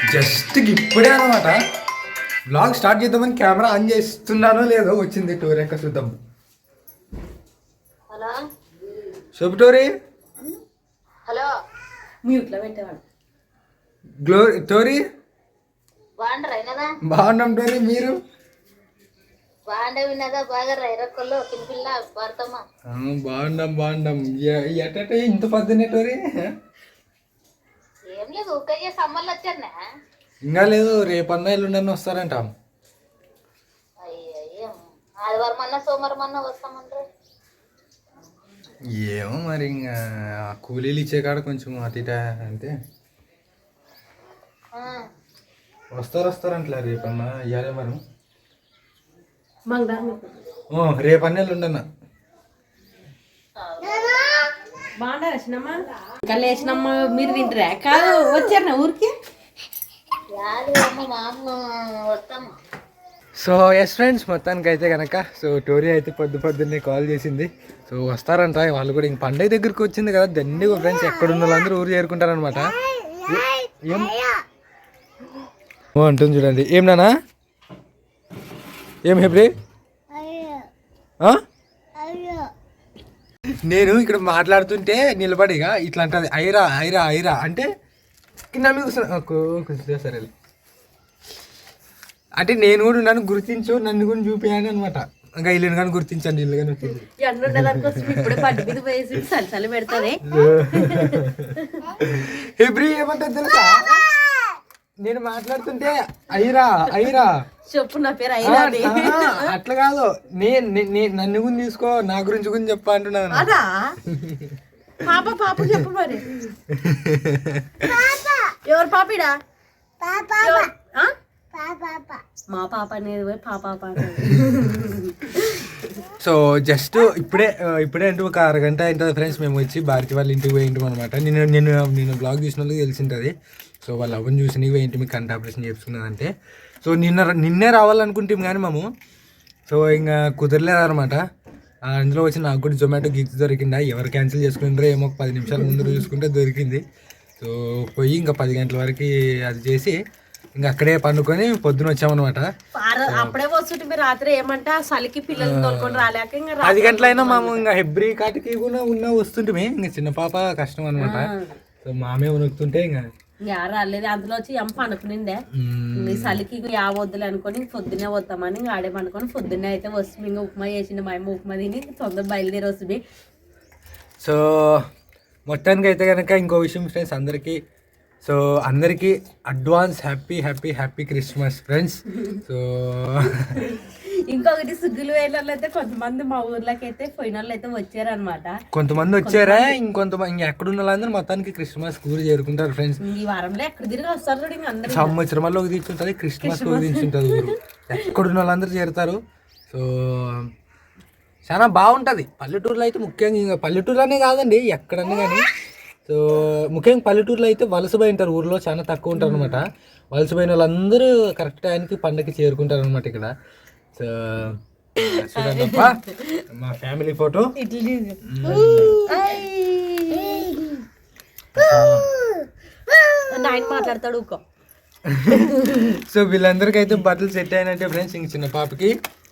Just ఇప్పుడే అనమాట blog start చేద్దామని కెమెరా ఆన్ చేస్తున్నానో లేదో వచ్చింది టోరీ యొక్క చూద్దాం. హలో శుభ టోరీ. హలో మ్యూట్లో పెట్టేవాడు. గ్లోరీ టోరీ. బాగుండరా? బాగున్నాం టోరీ, మీరు? బాగుండే విన్నదా బాగా రైరక్కల్లో పిల్ల పడతామా? బాగున్నాం. ఎట్ట ఇంత పొద్దున్నే టోరీ? ఏం లేదు, ఊకే సమ్మర్లు వచ్చానా? ఇంకా లేదు, రేపన్నా ఎల్లుండన్నా వస్తారంట. అయ్యో, ఆదివారం అన్నా సోమవారం అన్నా వస్తామంటారు. ఏమో మరి, ఇంకా కూలీలు ఇచ్చే కాడ కొంచెం అటు ఇట అంతే. వస్తారంటలే రేపన్నా, ఇవ్వాలి మరి. రేపన్నా ఎల్లుండన్నా. బాగుంటారా చిన్నమ్మ? ఇంకా లేచినమ్మ మీరు తింటారా? కాదు వచ్చారు ఊరికి. సో ఎస్ ఫ్రెండ్స్, మొత్తానికి అయితే కనుక సో టోరీ అయితే పొద్దున్నే కాల్ చేసింది. సో వస్తారంట వాళ్ళు కూడా. ఇంక పండగ దగ్గరికి వచ్చింది కదా, దండిగా ఫ్రెండ్స్ ఎక్కడున్న వాళ్ళందరూ ఊరు చేరుకుంటారనమాట. ఏం అంటుంది చూడండి. ఏం నానా? ఏం హెబ్రి? నేను ఇక్కడ మాట్లాడుతుంటే నిలబడిగా ఇట్లా అంటుంది, ఐరా అంటే కింద మీకు సరే అంటే నేను కూడా నన్ను గుర్తించు, నన్ను కూడా చూపించాను అనమాట. ఇంకా ఇల్లు కానీ గుర్తించండి, ఇల్లు కానీ పెడతానే. హెబ్రి ఏమంటుంది తెలుసా? నేను మాట్లాడుతుంటే ఐరా చెప్పు, నా పేరు ఐరా. అట్లా కాదు, నన్ను గురించి తీసుకో, నా గురించి గురించి చెప్ప అంటున్నాను. అదా పాప చెప్పు మరి. ఎవరు పాపిడా? మా పాప అనేది పాప. సో జస్ట్ ఇప్పుడే అంటే ఒక అరగంట అయింటుంది ఫ్రెండ్స్, మేము వచ్చి భారతి వాళ్ళ ఇంటికి పోయింటాం అనమాట. నేను బ్లాగ్ చూసిన వాళ్ళకి తెలిసింటుంది. సో వాళ్ళు అవన్నీ చూసి ఏంటి మీకు కంటి ఆపరేషన్ చేసుకున్నదంటే, సో నిన్నే రావాలనుకుంటాం కానీ మేము. సో ఇంకా కుదరలేదు అనమాట. అందులో వచ్చి నాకు కూడా జొమాటో గిఫ్ట్ దొరికిందా, ఎవరు క్యాన్సిల్ చేసుకుంటారో ఏమో, 10 నిమిషాల ముందు చూసుకుంటే దొరికింది. సో పోయి ఇంకా 10 గంటల వరకు అది చేసి ఇంకా అక్కడే పండుకొని పొద్దున వచ్చామన్నమాట. అప్పుడే వస్తుంటే మీరు రాత్రి ఏమంటే చలికి పిల్లలు తోలుకొని రాలేక 10 గంటలైనా మేము ఇంకా హెబ్రి కాటికి కూడా వస్తుంటే ఇంకా చిన్న పాప కష్టం అనమాట. సో మామే ఉనుకుతుంటే ఇంకా రాలేదు. అందులో వచ్చి ఎంప అనుకునిండే ఈ చలికి వద్దులే అనుకొని పొద్దున్నే వస్తామని ఇంకా ఆడే పండుకొని పొద్దున్నే అయితే వస్తుంది. ఇంకా ఉప్మా చేసింది మా అమ్మ, ఉప్మా తిని తొందర బయలుదేరి వస్తుంది. సో మొత్తానికి అయితే కనుక ఇంకో విషయం ఫ్రెండ్స్, అందరికీ advance happy Christmas friends. So ఇంకొకటి సుగ్గులు వేళ్ళలో అయితే కొంతమంది మా ఊర్లోకి అయితే పోయిన వాళ్ళు అయితే వచ్చారనమాట. కొంతమంది వచ్చారా, ఇంకొంతమంది ఎక్కడున్న వాళ్ళందరూ మొత్తానికి క్రిస్మస్ ఊరు చేరుకుంటారు ఫ్రెండ్స్. ఈ వారంలో ఎక్కడ తిరిగి వస్తారు అందరూ. సంవత్సరంలో ఒక తీర్చుంటుంది, క్రిస్మస్ ఒక తీర్చుంటుంది ఊరు. ఎక్కడున్న వాళ్ళందరూ చేరుతారు. సో చాలా బాగుంటుంది. పల్లెటూరులో అయితే ముఖ్యంగా, ఇంకా పల్లెటూరులోనే కాదండి ఎక్కడన్నా కానీ. సో ముఖ్యంగా పల్లెటూరులో అయితే వలసపోయి ఉంటారు, ఊర్లో చాలా తక్కువ ఉంటారు అనమాట. వలసపోయిన వాళ్ళందరూ కరెక్ట్ టైంకి పండగకి చేరుకుంటారు అనమాట ఇక్కడ. సో చూడండి మా ఫ్యామిలీ ఫోటో. ఆయన మాట్లాడతాడు. సో వీళ్ళందరికీ అయితే బట్టలు సెట్ అయినట్టే ఫ్రెండ్స్. ఇంక చిన్న పాపకి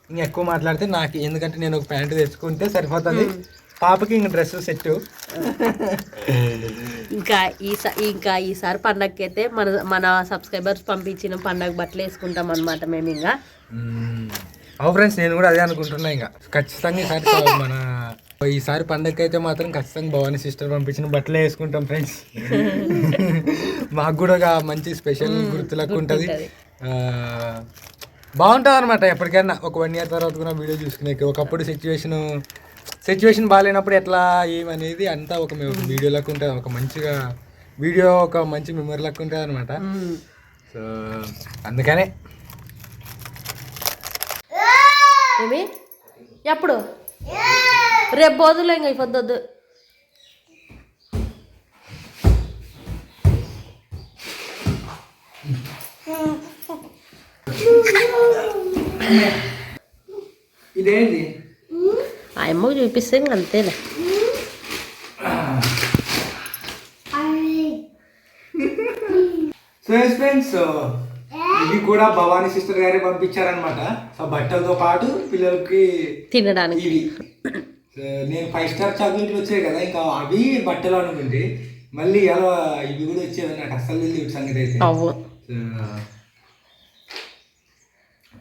ఇంక ఎక్కువ మాట్లాడితే నాకు, ఎందుకంటే నేను ఒక ప్యాంటు తెచ్చుకుంటే సరిపోతుంది. పాపకి ఇంక డ్రెస్ సెట్. ఇంకా ఈసారి పండగకి అయితే మన సబ్స్క్రైబర్స్ పంపించిన పండగ బట్టలు వేసుకుంటాం అనమాట మేము. ఇంకా అవు ఫ్రెండ్స్, నేను కూడా అదే అనుకుంటున్నా. ఇంకా ఖచ్చితంగా ఈసారి పండగకి అయితే మాత్రం ఖచ్చితంగా భవానీ సిస్టర్ పంపించిన బట్టలే వేసుకుంటాం ఫ్రెండ్స్. మాకు కూడా ఒక మంచి స్పెషల్ గుర్తులకు ఉంటుంది, బాగుంటుంది అనమాట. ఎప్పటికైనా ఒక 1 year తర్వాత కూడా వీడియో చూసుకునే, ఒకప్పుడు సిచ్యువేషన్ బాగాలేనప్పుడు ఎట్లా ఏమనేది అంతా ఒక వీడియో లెక్క ఉంటుంది. ఒక మంచిగా వీడియో, ఒక మంచి మెమరీ లెక్క ఉంటుంది అనమాట. సో అందుకనే ఎప్పుడు రేపు బోధులే ఇంకా అయిపోద్దు. ఇదేంటి ఆ అమ్మకు చూపిస్తే ఇంక అంతేలే. సో సో ఎస్ ఫ్రెండ్స్, ఇవి కూడా భవానీ సిస్టర్ గారే పంపించారనమాట. సో బట్టలతో పాటు పిల్లలకి తినడానికి ఇవి. సో నేను 5 స్టార్ చాక్లెట్లు వచ్చాయి కదా, ఇంకా అవి బట్టలు అనుకుంటే మళ్ళీ ఎలా ఇవి కూడా వచ్చేవి నాకు అస్సలు తెలియదు సంగతి అయితే.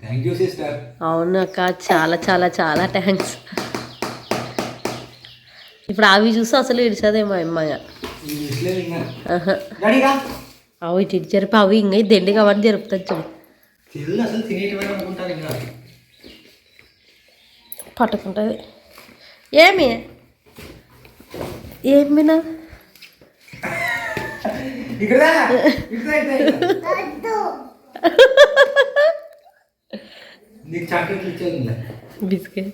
Thank you sister. అవును అక్క, చాలా చాలా చాలా థ్యాంక్స్. ఇప్పుడు అవి చూసి అసలు ఇడిచదేమో అమ్మాయి. అవి ఇటు జరిపి అవి ఇంకా దండి కాబట్టి జరుపుతుంది చూడు. అసలు తినేటివని అనుకుంటాను ఇంకా పట్టుకుంటుంది. ఏమి ఏమినా నీకు చాక్లెట్లు ఇచ్చేది బిస్కెట్.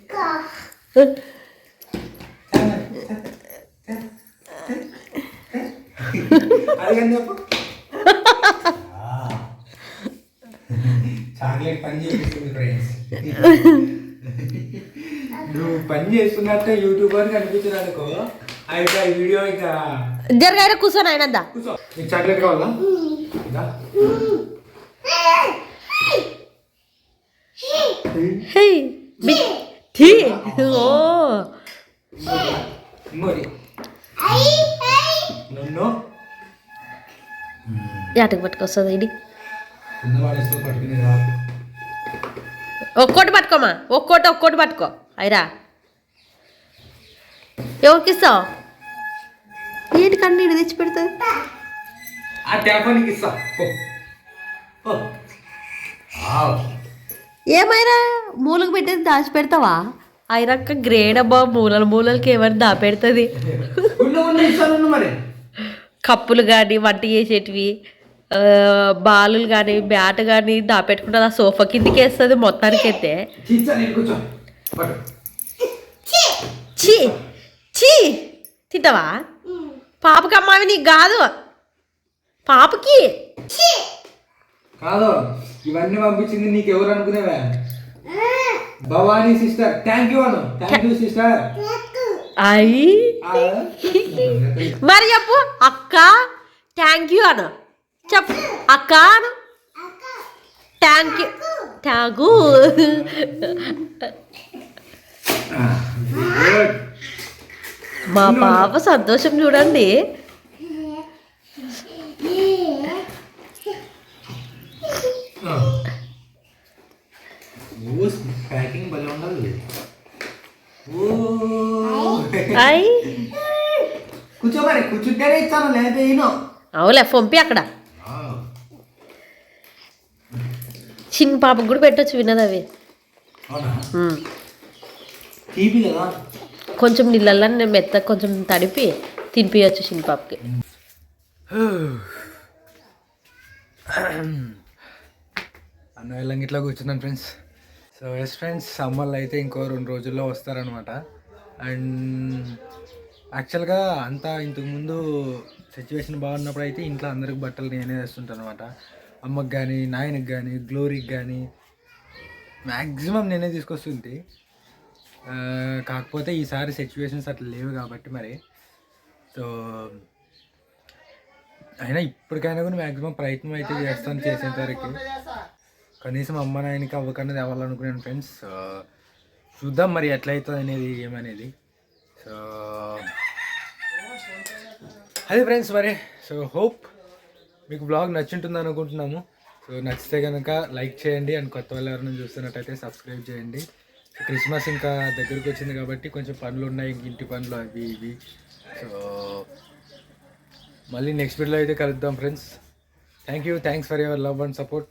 చాక్లెట్ పని చేస్తుంది ఫ్రెండ్స్. నువ్వు పని చేస్తున్నట్టే యూట్యూబర్ కనిపించింది అనుకో, అయితే ఈ వీడియో ఇంకా జరగైనా కూర్చొని అయినద్దా. నీకు చాక్లెట్ కావాలా? ఎటకు పట్టుకొస్తుంది ఇది. ఒక్కోటి పట్టుకోమా, ఒక్కోటి పట్టుకో. అయిరా ఎవరికి ఇస్తావు? ఏంటి కన్నా ఇటు తెచ్చి పెడుతుంది. ఏమైనా మూలకు పెట్టేది దాచి పెడతావా? అయినాక గ్రేడ్ అబ్బా, మూలలకి ఏమైనా దాపెడుతుంది. కప్పులు కానీ వంట చేసేటివి, బాలు కానీ బ్యాట్ కానీ దాపెట్టుకుంటుంది. ఆ సోఫా కిందికి వేస్తుంది మొత్తానికి అయితే. చీ చీ తింటావా? పాపకి అమ్మావి నీకు కాదు, పాపకి కాదు. ఇవన్నీ పంపించింది నీకు ఎవరు అనుకునేవా? Bhavani sister. Thank you sister. అయ్యి మరి చెప్పు అక్క థ్యాంక్ యూ అను. చెప్పు అక్క అను. Thank you. మా పాప సంతోషం చూడండి. ప్యాకింగ్ భలే ఉండాలి. కూర్చోమని కూర్చుంటేనే ఇస్తాను, లేదా అవులే పంపి అక్కడ. చిన్న పాపకు కూడా పెట్టచ్చు, విన్నది అవి. కొంచెం నీళ్ళల్లో మెత్త కొంచెం తడిపి తినిపించచ్చు చిన్న పాపకి. అన్న ఇట్లా కూర్చున్నాను ఫ్రెండ్స్. సో ఎస్ ఫ్రెండ్స్, సమ్మర్లో అయితే ఇంకో 2 రోజుల్లో వస్తారనమాట. అండ్ యాక్చువల్గా అంతా ఇంతకుముందు సిచ్యువేషన్ బాగున్నప్పుడు అయితే ఇంట్లో అందరికి బట్టలు నేనే వేస్తుంటాను అనమాట. అమ్మకి కానీ నాయనకి కానీ గ్లోరీకి కానీ మ్యాక్సిమం నేనే తీసుకొస్తుంటే. కాకపోతే ఈసారి సిచ్యువేషన్స్ అట్లా లేవు కాబట్టి మరి. సో అయినా ఇప్పటికైనా కూడా మ్యాక్సిమం ప్రయత్నం అయితే చేస్తాను చేసేంత వరకు. కనీసం అమ్మ నాయనకి అవ్వకన్నది అవ్వాలనుకున్నాను ఫ్రెండ్స్. చూద్దాం మరి ఎట్లయితుంది అనేది ఏమనేది. సో అది ఫ్రెండ్స్ మరి. సో హోప్ మీకు బ్లాగ్ నచ్చుంటుంది అనుకుంటున్నాము. సో నచ్చితే కనుక లైక్ చేయండి. అండ్ కొత్త వాళ్ళు ఎవరైనా చూస్తున్నట్టయితే సబ్స్క్రైబ్ చేయండి. క్రిస్మస్ ఇంకా దగ్గరికి వచ్చింది కాబట్టి కొంచెం పనులు ఉన్నాయి, ఇంటి పనులు అవి ఇవి. సో మళ్ళీ నెక్స్ట్ వీడియోలో అయితే కలుద్దాం friends. Thanks for your love and support.